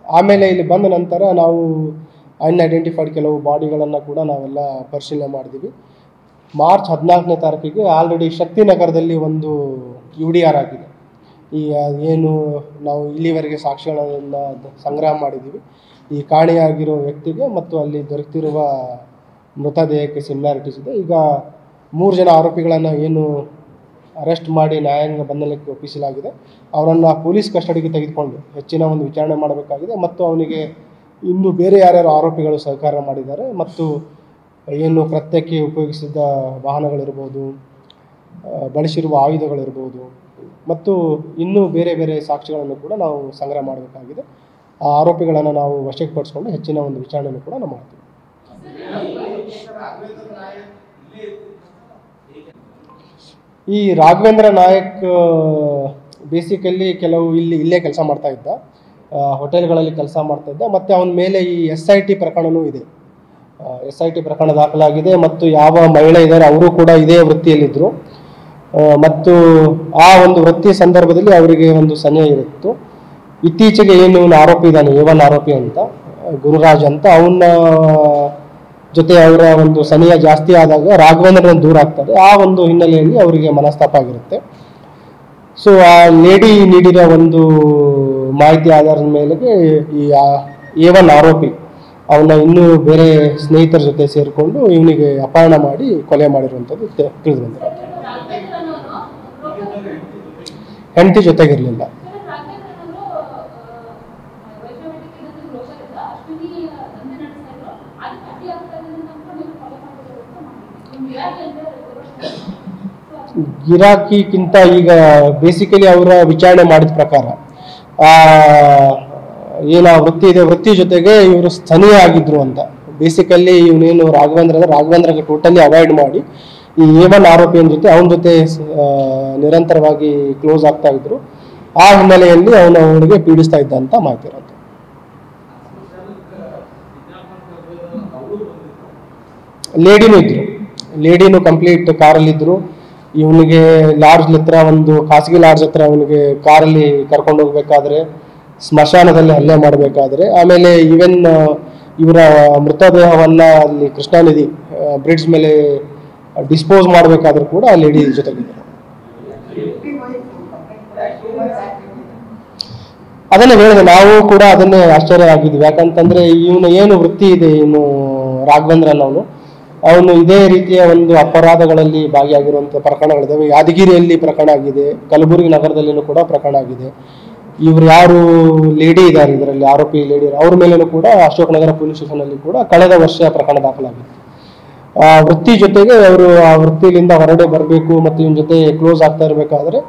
ಆಮೇಲೆ ಇಲ್ಲಿ ಬಂದ ನಂತರ ನಾವು ಅನ್ಐಡೆಂಟಿಫೈಡ್ ಕೆಲವು ಬಾಡಿಗಳನ್ನು ಕೂಡ ನಾವೆಲ್ಲ ಪರಿಶೀಲನೆ ಮಾಡಿದ್ದೀವಿ. ಮಾರ್ಚ್ 14ನೇ ತಾರೀಕಿಗೆ ಆಲ್ರೆಡಿ ಶಕ್ತಿನಗರದಲ್ಲಿ ಒಂದು UDR ಆಗಿದೆ. ಈ ಏನು ನಾವು ಇಲ್ಲಿವರೆಗೆ ಸಾಕ್ಷ್ಯಗಳನ್ನು ಸಂಗ್ರಹ ಮಾಡಿದ್ದೀವಿ, ಈ ಕಾಣೆಯಾಗಿರೋ ವ್ಯಕ್ತಿಗೆ ಮತ್ತು ಅಲ್ಲಿ ದೊರೆತಿರುವ ಮೃತದೇಹಕ್ಕೆ ಸಿಮಿಲಾರಿಟೀಸ್ ಇದೆ. ಈಗ 3 ಜನ ಆರೋಪಿಗಳನ್ನು ಏನು ಅರೆಸ್ಟ್ ಮಾಡಿ ನ್ಯಾಯಾಂಗ ಬಂಧನಕ್ಕೆ ಒಪ್ಪಿಸಲಾಗಿದೆ, ಅವರನ್ನು ಪೊಲೀಸ್ ಕಸ್ಟಡಿಗೆ ತೆಗೆದುಕೊಂಡು ಹೆಚ್ಚಿನ ಒಂದು ವಿಚಾರಣೆ ಮಾಡಬೇಕಾಗಿದೆ. ಮತ್ತು ಅವನಿಗೆ ಇನ್ನೂ ಬೇರೆ ಯಾರ್ಯಾರು ಆರೋಪಿಗಳು ಸಹಕಾರ ಮಾಡಿದ್ದಾರೆ ಮತ್ತು ಏನು ಕೃತ್ಯಕ್ಕೆ ಉಪಯೋಗಿಸಿದ ವಾಹನಗಳಿರ್ಬೋದು, ಬಳಸಿರುವ ಆಯುಧಗಳಿರ್ಬೋದು ಮತ್ತು ಇನ್ನೂ ಬೇರೆ ಬೇರೆ ಸಾಕ್ಷ್ಯಗಳನ್ನು ಕೂಡ ನಾವು ಸಂಗ್ರಹ ಮಾಡಬೇಕಾಗಿದೆ. ಆ ಆರೋಪಿಗಳನ್ನು ನಾವು ವಶಕ್ಕೆ ಪಡಿಸ್ಕೊಂಡು ಹೆಚ್ಚಿನ ಒಂದು ವಿಚಾರಣೆಯನ್ನು ಕೂಡ ನಾವು ಮಾಡ್ತೀವಿ. ಈ ರಾಘವೇಂದ್ರ ನಾಯಕ್ ಬೇಸಿಕಲಿ ಕೆಲವು ಇಲ್ಲೇ ಕೆಲಸ ಮಾಡ್ತಾ ಇದ್ದ, ಹೋಟೆಲ್ಗಳಲ್ಲಿ ಕೆಲಸ ಮಾಡ್ತಾ ಇದ್ದ. ಮತ್ತು ಅವನ ಮೇಲೆ ಈ SIT ಪ್ರಕರಣವೂ ಇದೆ. SIT ಪ್ರಕರಣ ದಾಖಲಾಗಿದೆ ಮತ್ತು ಯಾವ ಮಹಿಳೆ ಇದ್ದಾರೆ ಅವರು ಕೂಡ ಇದೇ ವೃತ್ತಿಯಲ್ಲಿದ್ದರು. ಮತ್ತು ಆ ಒಂದು ವೃತ್ತಿ ಸಂದರ್ಭದಲ್ಲಿ ಅವರಿಗೆ ಒಂದು ಸನ್ನೆ ಇರುತ್ತು. ಇತ್ತೀಚೆಗೆ ಏನು ಆರೋಪಿ ಇದ್ದಾನೆ, A1 ಆರೋಪಿ ಅಂತ, ಗುರುರಾಜ್ ಅಂತ, ಅವನ ಜೊತೆ ಅವರ ಒಂದು ಸನಿಹ ಜಾಸ್ತಿ ಆದಾಗ ರಾಘವೇಂದ್ರನ ದೂರ ಆಗ್ತಾರೆ. ಆ ಒಂದು ಹಿನ್ನೆಲೆಯಲ್ಲಿ ಅವರಿಗೆ ಮನಸ್ತಾಪ ಆಗಿರುತ್ತೆ. ಸೊ ಆ ಲೇಡಿ ನೀಡಿದ ಒಂದು ಮಾಹಿತಿ ಆಧಾರದ ಮೇಲೆಗೆ ಈ A1 ಆರೋಪಿ ಅವನ್ನ ಇನ್ನೂ ಬೇರೆ ಸ್ನೇಹಿತರ ಜೊತೆ ಸೇರಿಕೊಂಡು ಇವನಿಗೆ ಅಪಹರಣ ಮಾಡಿ ಕೊಲೆ ಮಾಡಿರುವಂಥದ್ದು ತಿಳಿದು ಬಂದಿದೆ. ಹೆಂಡತಿ ಜೊತೆಗಿರಲಿಲ್ಲ. ಗಿರಾಕಿಗಿಂತ ಈಗ ಬೇಸಿಕಲಿ ಅವರ ವಿಚಾರಣೆ ಮಾಡಿದ ಪ್ರಕಾರ ಏನ ವೃತ್ತಿ ಇದೆ, ವೃತ್ತಿ ಜೊತೆಗೆ ಇವರು ಸ್ಥಳೀಯ ಆಗಿದ್ರು ಅಂತ. ಬೇಸಿಕಲಿ ಇವನೇನು ರಾಘವೇಂದ್ರಗೆ ಟೋಟಲಿ ಅವಾಯ್ಡ್ ಮಾಡಿ ಈ A1 ಆರೋಪಿಯ ಜೊತೆ ಅವನ ಜೊತೆ ನಿರಂತರವಾಗಿ ಕ್ಲೋಸ್ ಆಗ್ತಾ ಇದ್ರು. ಆ ಹಿನ್ನೆಲೆಯಲ್ಲಿ ಅವನಿಗೆ ಪೀಡಿಸ್ತಾ ಇದ್ದ ಅಂತ ಮಾಹಿತಿ ಇರುತ್ತೆ. ಲೇಡಿನೂ ಕಂಪ್ಲೀಟ್ ಕಾರಲ್ಲಿದ್ದರು. ಇವನಿಗೆ ಲಾಡ್ಜ್ ಹತ್ರ, ಒಂದು ಖಾಸಗಿ ಲಾಡ್ಜ್ ಹತ್ರ ಅವನಿಗೆ ಕಾರಲ್ಲಿ ಕರ್ಕೊಂಡು ಹೋಗ್ಬೇಕಾದ್ರೆ, ಸ್ಮಶಾನದಲ್ಲಿ ಹಲ್ಲೆ ಮಾಡಬೇಕಾದ್ರೆ, ಆಮೇಲೆ ಈವನ್ ಇವರ ಮೃತದೇಹವನ್ನು ಅಲ್ಲಿ ಕೃಷ್ಣಾ ನದಿ ಬ್ರಿಡ್ಜ್ ಮೇಲೆ ಡಿಸ್ಪೋಸ್ ಮಾಡಬೇಕಾದ್ರೂ ಕೂಡ ಆ ಲೇಡಿ ಜೊತೆಗಿದ್ದರು. ಅದನ್ನೇ ಹೇಳಿದೆ, ನಾವು ಕೂಡ ಅದನ್ನೇ ಆಶ್ಚರ್ಯ ಆಗಿದ್ವಿ. ಯಾಕಂತಂದ್ರೆ ಇವನು ಏನು ವೃತ್ತಿ ಇದೆ, ಇವನು ರಾಘವೇಂದ್ರನ್ ಅವನು ಇದೇ ರೀತಿಯ ಒಂದು ಅಪರಾಧಗಳಲ್ಲಿ ಭಾಗಿಯಾಗಿರುವಂಥ ಪ್ರಕರಣಗಳಿದ್ದಾವೆ. ಯಾದಗಿರಿಯಲ್ಲಿ ಪ್ರಕರಣ ಆಗಿದೆ, ಕಲಬುರಗಿ ನಗರದಲ್ಲಿನೂ ಕೂಡ ಪ್ರಕರಣ ಆಗಿದೆ. ಇವರು ಯಾರು ಲೇಡಿ ಇದ್ದಾರೆ ಇದರಲ್ಲಿ ಆರೋಪಿ ಲೇಡಿ, ಅವ್ರ ಮೇಲೇನೂ ಕೂಡ ಅಶೋಕನಗರ ಪೊಲೀಸ್ ಸ್ಟೇಷನಲ್ಲಿ ಕೂಡ ಕಳೆದ ವರ್ಷ ಪ್ರಕರಣ ದಾಖಲಾಗಿತ್ತು. ಆ ವೃತ್ತಿ ಜೊತೆಗೆ ಅವರು ಆ ವೃತ್ತಿಯಿಂದ ಹೊರಗಡೆ ಬರಬೇಕು ಮತ್ತು ಇವನ ಜೊತೆ ಕ್ಲೋಸ್ ಆಗ್ತಾ ಇರಬೇಕಾದ್ರೆ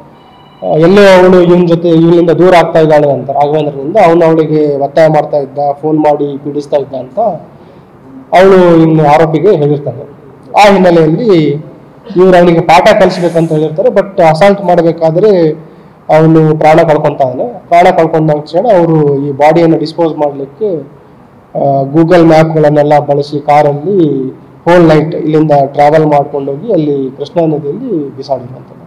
ಎಲ್ಲೋ ಅವಳು ಇವನಿಂದ ದೂರ ಆಗ್ತಾ ಇದ್ದಾಳೆ ಅಂತ ರಾಘವೇಂದ್ರನಿಂದ ಅವಳಿಗೆ ಒತ್ತಾಯ ಮಾಡ್ತಾ ಇದ್ದ, ಫೋನ್ ಮಾಡಿ ಪೀಡಿಸ್ತಾ ಇದ್ದ ಅಂತ ಅವಳು ಇನ್ನು ಆರೋಪಿಗೆ ಹೇಳಿರ್ತಾಳೆ. ಆ ಹಿನ್ನೆಲೆಯಲ್ಲಿ ಇವರು ಅವನಿಗೆ ಪಾಠ ಕಲಿಸ್ಬೇಕಂತ ಹೇಳಿರ್ತಾರೆ. ಬಟ್ ಅಸಾಲ್ಟ್ ಮಾಡಬೇಕಾದ್ರೆ ಅವನು ಪ್ರಾಣ ಕಳ್ಕೊತಾನೆ. ಪ್ರಾಣ ಕಳ್ಕೊಂಡ ತಕ್ಷಣ ಅವರು ಈ ಬಾಡಿಯನ್ನು ಡಿಸ್ಪೋಸ್ ಮಾಡಲಿಕ್ಕೆ ಗೂಗಲ್ ಮ್ಯಾಪ್ಗಳನ್ನೆಲ್ಲ ಬಳಸಿ ಕಾರಲ್ಲಿ ಹೋಲ್ ನೈಟ್ ಇಲ್ಲಿಂದ ಟ್ರಾವೆಲ್ ಮಾಡ್ಕೊಂಡೋಗಿ ಅಲ್ಲಿ ಕೃಷ್ಣಾ ನದಿಯಲ್ಲಿ ಬಿಸಾಡಿರುವಂಥದ್ದು.